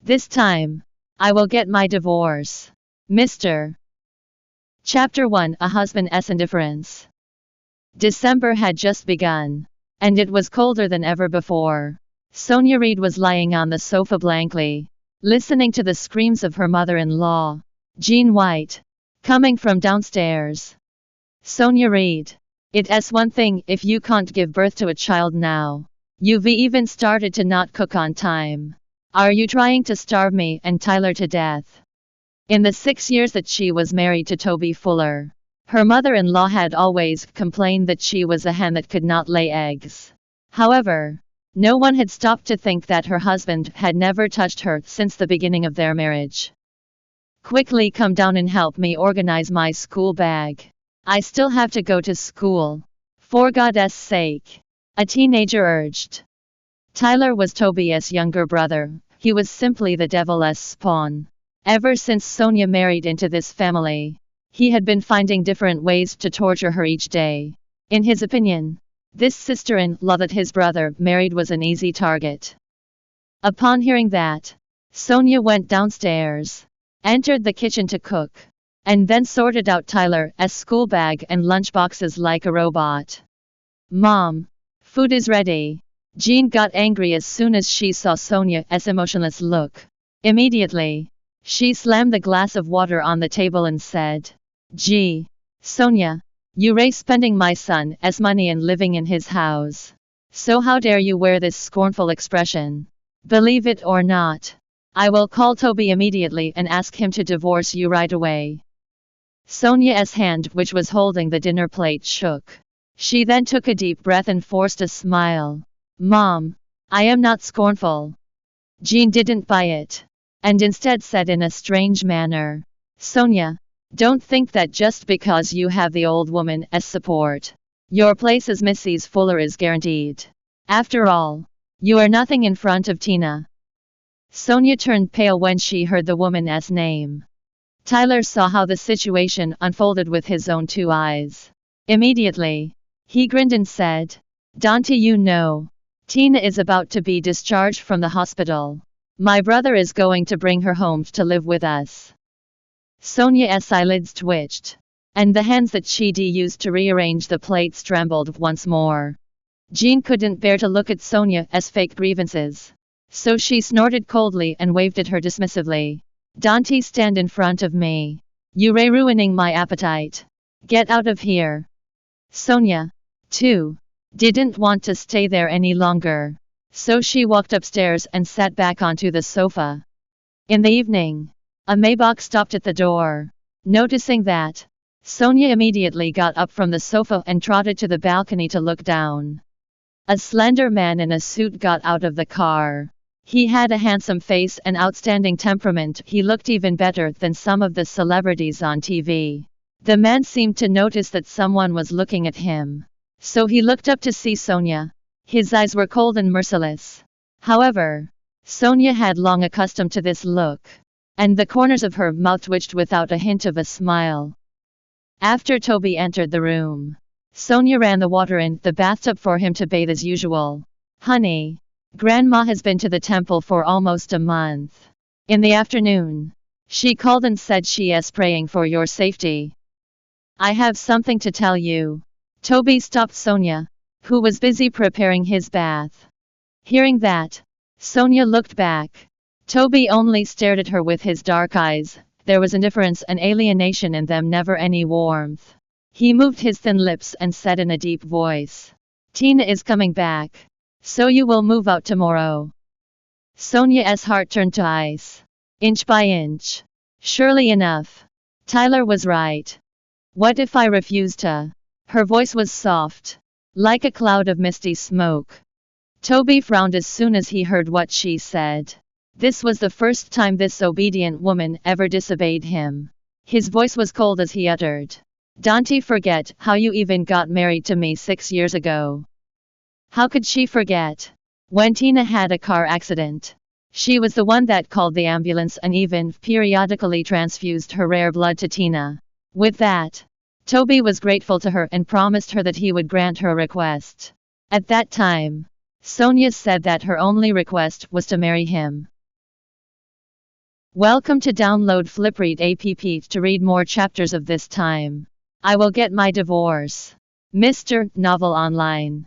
This time, I will get my divorce. Mr. Chapter 1: A Husband's Indifference. December had just begun, and it was colder than ever before. Sonia Reed was lying on the sofa blankly, listening to the screams of her mother-in-law, Jean White, coming from downstairs. Sonia Reed, it's one thing if you can't give birth to a child now. You've even started to not cook on time. Are you trying to starve me and Tyler to death? In the 6 years that she was married to Toby Fuller, her mother-in-law had always complained that she was a hen that could not lay eggs. However, no one had stopped to think that her husband had never touched her since the beginning of their marriage. Quickly come down and help me organize my school bag. I still have to go to school. For God's sake, a teenager urged. Tyler was Toby's younger brother. He was simply the devil's spawn. Ever since Sonia married into this family, he had been finding different ways to torture her each day. In his opinion, this sister-in-law that his brother married was an easy target. Upon hearing that, Sonia went downstairs, entered the kitchen to cook, and then sorted out Tyler's school bag and lunchboxes like a robot. "Mom, food is ready." Jean got angry as soon as she saw Sonia's emotionless look. Immediately, she slammed the glass of water on the table and said, "Gee, Sonia, you're spending my son's money and living in his house. So how dare you wear this scornful expression? Believe it or not, I will call Toby immediately and ask him to divorce you right away." Sonia's hand, which was holding the dinner plate, shook. She then took a deep breath and forced a smile. "Mom, I am not scornful." Jean didn't buy it, and instead said in a strange manner, "Sonia, don't think that just because you have the old woman as support, your place as Mrs. Fuller is guaranteed. After all, you are nothing in front of Tina." Sonia turned pale when she heard the woman's name. Tyler saw how the situation unfolded with his own 2 eyes. Immediately, he grinned and said, "Dante, you know, Tina is about to be discharged from the hospital. My brother is going to bring her home to live with us." Sonia's eyelids twitched, and the hands that she'd used to rearrange the plates trembled once more. Jean couldn't bear to look at Sonia's fake grievances, so she snorted coldly and waved at her dismissively. "Dante, stand in front of me. You're ruining my appetite. Get out of here." Sonia, too, didn't want to stay there any longer, so she walked upstairs and sat back onto the sofa. In the evening, a Maybach stopped at the door. Noticing that, Sonia immediately got up from the sofa and trotted to the balcony to look down. A slender man in a suit got out of the car. He had a handsome face and outstanding temperament. He looked even better than some of the celebrities on TV. The man seemed to notice that someone was looking at him, so he looked up to see Sonia. His eyes were cold and merciless. However, Sonia had long accustomed to this look, and the corners of her mouth twitched without a hint of a smile. After Toby entered the room, Sonia ran the water in the bathtub for him to bathe as usual. "Honey, Grandma has been to the temple for almost a month. In the afternoon, she called and said she is praying for your safety. I have something to tell you." Toby stopped Sonia, who was busy preparing his bath. Hearing that, Sonia looked back. Toby only stared at her with his dark eyes. There was indifference and alienation in them, never any warmth. He moved his thin lips and said in a deep voice, "Tina is coming back, so you will move out tomorrow." Sonia's heart turned to ice. Inch by inch. Surely enough, Tyler was right. What if I refused to? Her voice was soft, like a cloud of misty smoke. Toby frowned as soon as he heard what she said. This was the first time this obedient woman ever disobeyed him. His voice was cold as he uttered, "Dante, forget how you even got married to me 6 years ago." How could she forget? When Tina had a car accident, she was the one that called the ambulance and even periodically transfused her rare blood to Tina. With that, Toby was grateful to her and promised her that he would grant her request. At that time, Sonia said that her only request was to marry him. Welcome to download Flipread app to read more chapters of this time. I will get my divorce. Mr. Novel online.